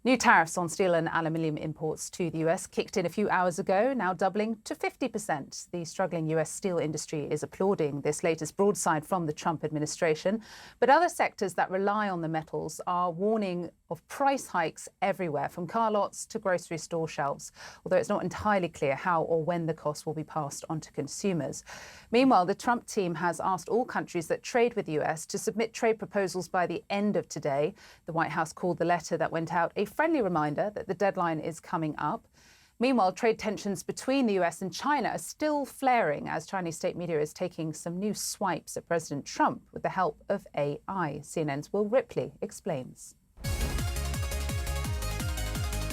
New tariffs on steel and aluminium imports to the US kicked in a few hours ago, now doubling to 50%. The struggling US steel industry is applauding this latest broadside from the Trump administration. But other sectors that rely on the metals are warning of price hikes everywhere, from car lots to grocery store shelves, although it's not entirely clear how or when the costs will be passed on to consumers. Meanwhile, the Trump team has asked all countries that trade with the US to submit trade proposals by the end of today. The White House called the letter that went out a friendly reminder that the deadline is coming up. Meanwhile, trade tensions between the US and China are still flaring as Chinese state media is taking some new swipes at President Trump with the help of AI. CNN's Will Ripley explains.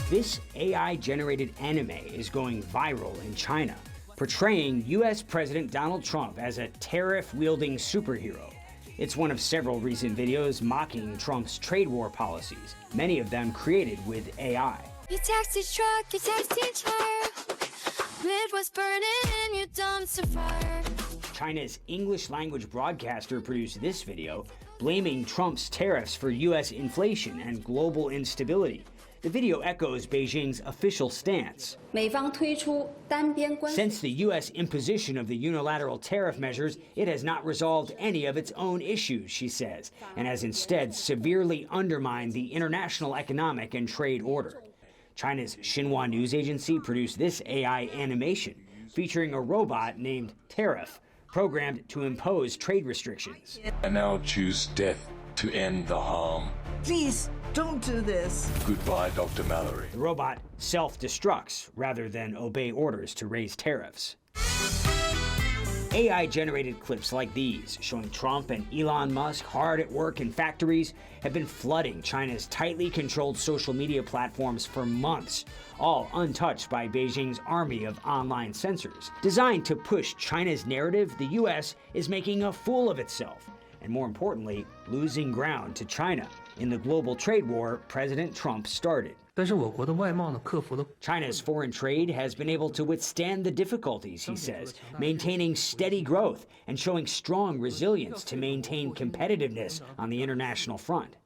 This AI-generated anime is going viral in China, portraying US President Donald Trump as a tariff-wielding superhero. It's one of several recent videos mocking Trump's trade war policies, many of them created with AI. Your taxi truck, your taxi tire, red was burning in your dumpster fire. China's English-language broadcaster produced this video, blaming Trump's tariffs for US inflation and global instability. The video echoes Beijing's official stance. Since the U.S. imposition of the unilateral tariff measures, it has not resolved any of its own issues, she says, and has instead severely undermined the international economic and trade order. China's Xinhua news agency produced this AI animation featuring a robot named Tariff, programmed to impose trade restrictions. I now choose death to end the harm. Please, don't do this. Goodbye, Dr. Mallory. The robot self-destructs rather than obey orders to raise tariffs. AI-generated clips like these, showing Trump and Elon Musk hard at work in factories, have been flooding China's tightly controlled social media platforms for months, all untouched by Beijing's army of online censors. Designed to push China's narrative, the U.S. is making a fool of itself, and more importantly, losing ground to China in the global trade war President Trump started. China's foreign trade has been able to withstand the difficulties, he says, maintaining steady growth and showing strong resilience to maintain competitiveness on the international front.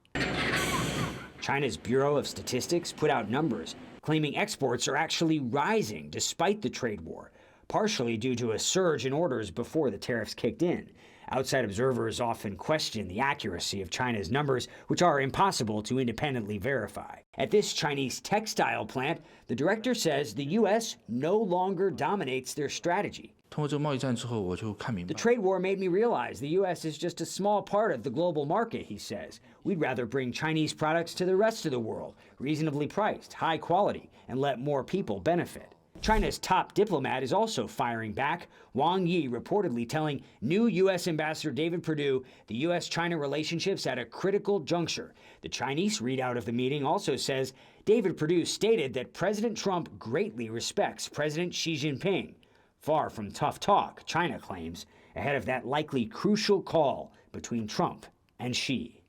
China's Bureau of Statistics put out numbers claiming exports are actually rising despite the trade war, partially due to a surge in orders before the tariffs kicked in. Outside observers often question the accuracy of China's numbers, which are impossible to independently verify. At this Chinese textile plant, the director says the U.S. no longer dominates their strategy. The trade war made me realize the U.S. is just a small part of the global market, he says. We'd rather bring Chinese products to the rest of the world, reasonably priced, high quality, and let more people benefit. China's top diplomat is also firing back, Wang Yi reportedly telling new U.S. Ambassador David Perdue the U.S.-China relationship's at a critical juncture. The Chinese readout of the meeting also says David Perdue stated that President Trump greatly respects President Xi Jinping. Far from tough talk, China claims, ahead of that likely crucial call between Trump and Xi.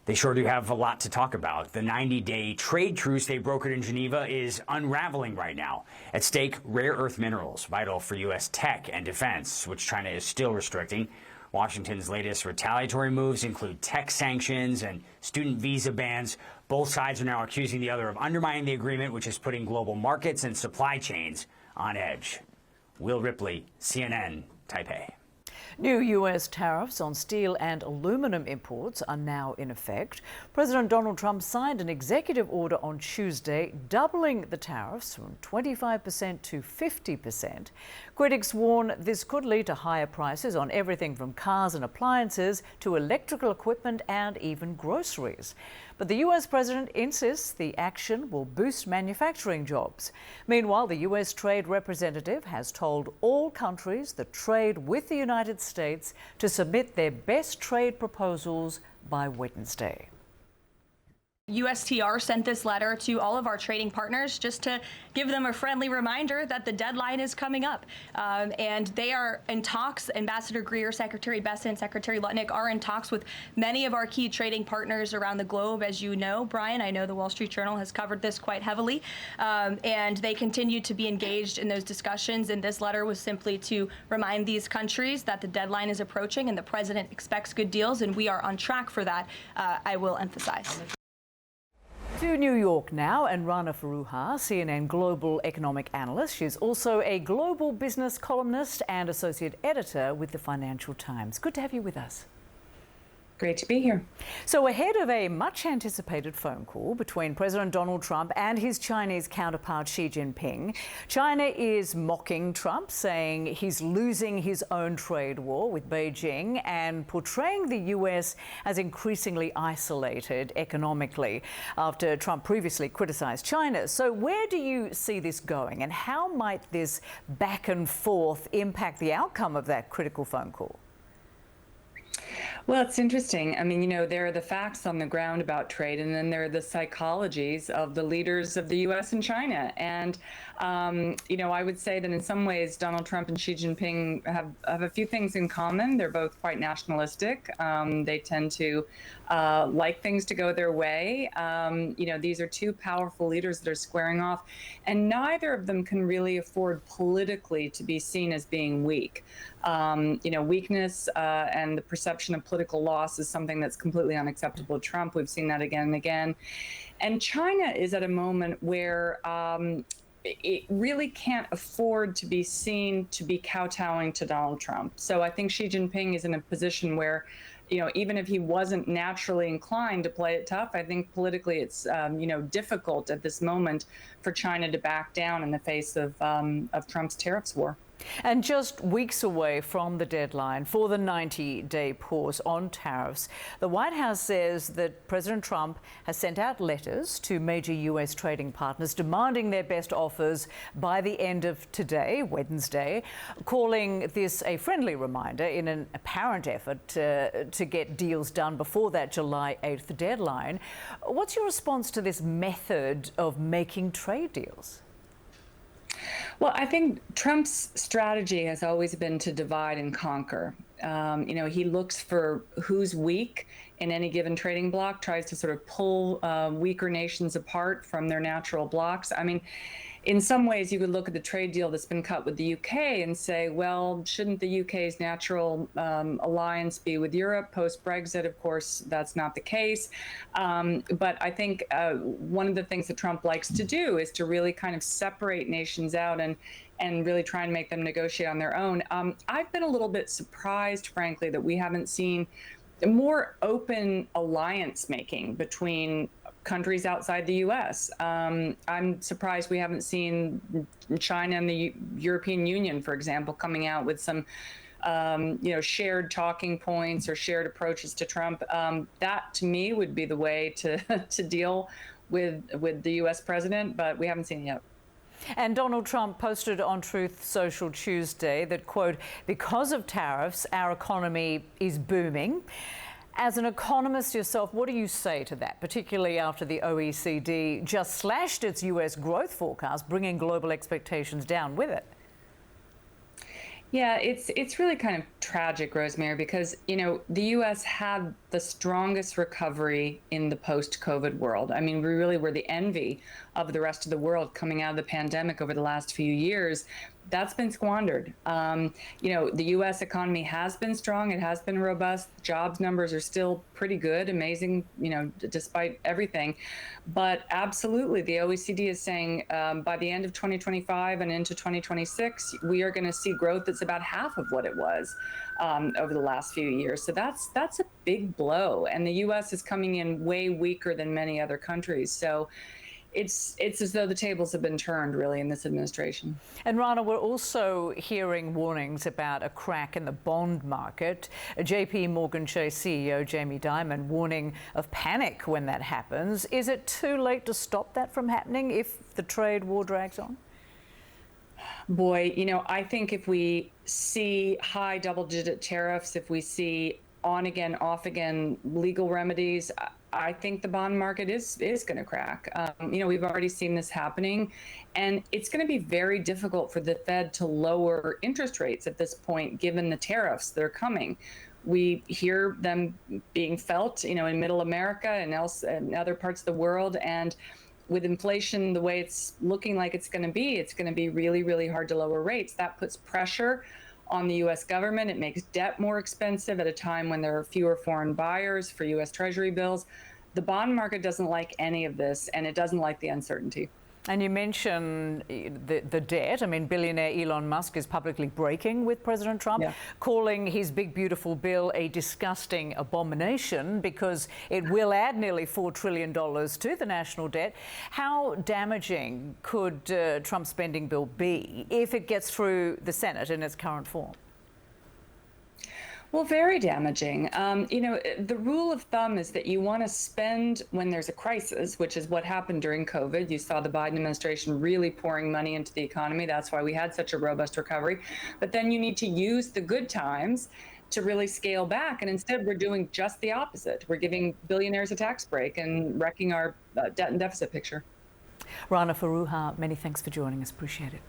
They sure do have a lot to talk about. The 90-day trade truce they brokered in Geneva is unraveling right now. At stake, rare earth minerals, vital for U.S. tech and defense, which China is still restricting. Washington's latest retaliatory moves include tech sanctions and student visa bans. Both sides are now accusing the other of undermining the agreement, which is putting global markets and supply chains on edge. Will Ripley, CNN, Taipei. New U.S. tariffs on steel and aluminum imports are now in effect. President Donald Trump signed an executive order on Tuesday, doubling the tariffs from 25% to 50%. Critics warn this could lead to higher prices on everything from cars and appliances to electrical equipment and even groceries. But the U.S. president insists the action will boost manufacturing jobs. Meanwhile, the U.S. Trade Representative has told all countries that trade with the United States to submit their best trade proposals by Wednesday. USTR sent this letter to all of our trading partners just to give them a friendly reminder that the deadline is coming up. And they are in talks. Ambassador Greer, Secretary Bessent, Secretary Lutnick are in talks with many of our key trading partners around the globe. As you know, Brian, I know the Wall Street Journal has covered this quite heavily. And they continue to be engaged in those discussions. And this letter was simply to remind these countries that the deadline is approaching and the president expects good deals. And we are on track for that, I will emphasize. To New York now, and Rana Foroohar, CNN global economic analyst. She's also a global business columnist and associate editor with the Financial Times. Good to have you with us. Great to be here. So ahead of a much anticipated phone call between President Donald Trump and his Chinese counterpart Xi Jinping, China is mocking Trump, saying he's losing his own trade war with Beijing and portraying the US as increasingly isolated economically after Trump previously criticized China. So where do you see this going, and how might this back and forth impact the outcome of that critical phone call? Well, it's interesting. I mean, you know, there are the facts on the ground about trade, and then there are the psychologies of the leaders of the U.S. and China. And, you know, I would say that in some ways, Donald Trump and Xi Jinping have a few things in common. They're both quite nationalistic. They tend to like things to go their way. You know, these are two powerful leaders that are squaring off, and neither of them can really afford politically to be seen as being weak. You know, weakness and the perception of political loss is something that's completely unacceptable to Trump. We've seen that again and again. And China is at a moment where it really can't afford to be seen to be kowtowing to Donald Trump. So I think Xi Jinping is in a position where, you know, even if he wasn't naturally inclined to play it tough, I think politically it's, you know, difficult at this moment for China to back down in the face of Trump's tariffs war. And just weeks away from the deadline for the 90-day pause on tariffs, the White House says that President Trump has sent out letters to major US trading partners demanding their best offers by the end of today, Wednesday, calling this a friendly reminder in an apparent effort to get deals done before that July 8th deadline. What's your response to this method of making trade deals? Well, I think Trump's strategy has always been to divide and conquer. You know, he looks for who's weak in any given trading bloc, tries to sort of pull weaker nations apart from their natural blocks. I mean, in some ways, you could look at the trade deal that's been cut with the UK and say, well, shouldn't the UK's natural alliance be with Europe post-Brexit? Of course, that's not the case. But I think one of the things that Trump likes to do is to really kind of separate nations out and really try and make them negotiate on their own. I've been a little bit surprised, frankly, that we haven't seen more open alliance making between countries outside the U.S. I'm surprised we haven't seen China and the European Union, for example, coming out with some, you know, shared talking points or shared approaches to Trump. That, to me, would be the way to deal with the U.S. president, but we haven't seen it yet. And Donald Trump posted on Truth Social Tuesday that, quote, because of tariffs, our economy is booming. As an economist yourself, what do you say to that, particularly after the OECD just slashed its US growth forecast, bringing global expectations down with it? Yeah, it's really kind of tragic, Rosemary, because, you know, the U.S. had the strongest recovery in the post-COVID world. I mean, we really were the envy of the rest of the world coming out of the pandemic over the last few years. That's been squandered. You know, the U.S. economy has been strong. It has been robust. Jobs numbers are still pretty good, amazing, you know, despite everything. But absolutely, the OECD is saying by the end of 2025 and into 2026, we are going to see growth that's about half of what it was over the last few years. So that's a big blow. And the U.S. is coming in way weaker than many other countries. So it's as though the tables have been turned, really, in this administration. And Rana, we're also hearing warnings about a crack in the bond market. JP Morgan Chase CEO Jamie Dimon warning of panic when that happens. Is it too late to stop that from happening if the trade war drags on? Boy, you know, I think if we see high double-digit tariffs, if we see on-again, off-again legal remedies, I think the bond market is going to crack. You know, we've already seen this happening, and it's going to be very difficult for the Fed to lower interest rates at this point, given the tariffs that are coming. We hear them being felt, you know, in Middle America and other parts of the world, and with inflation the way it's looking like it's going to be really, really hard to lower rates. That puts pressure on the U.S. government. It makes debt more expensive at a time when there are fewer foreign buyers for U.S. Treasury bills. The bond market doesn't like any of this, and it doesn't like the uncertainty. And you mentioned the debt. I mean, billionaire Elon Musk is publicly breaking with President Trump, calling his big, beautiful bill a disgusting abomination because it will add nearly $4 trillion to the national debt. How damaging could Trump's spending bill be if it gets through the Senate in its current form? Well, very damaging. The rule of thumb is that you want to spend when there's a crisis, which is what happened during COVID. You saw the Biden administration really pouring money into the economy. That's why we had such a robust recovery. But then you need to use the good times to really scale back. And instead, we're doing just the opposite. We're giving billionaires a tax break and wrecking our debt and deficit picture. Rana Foroohar, many thanks for joining us. Appreciate it.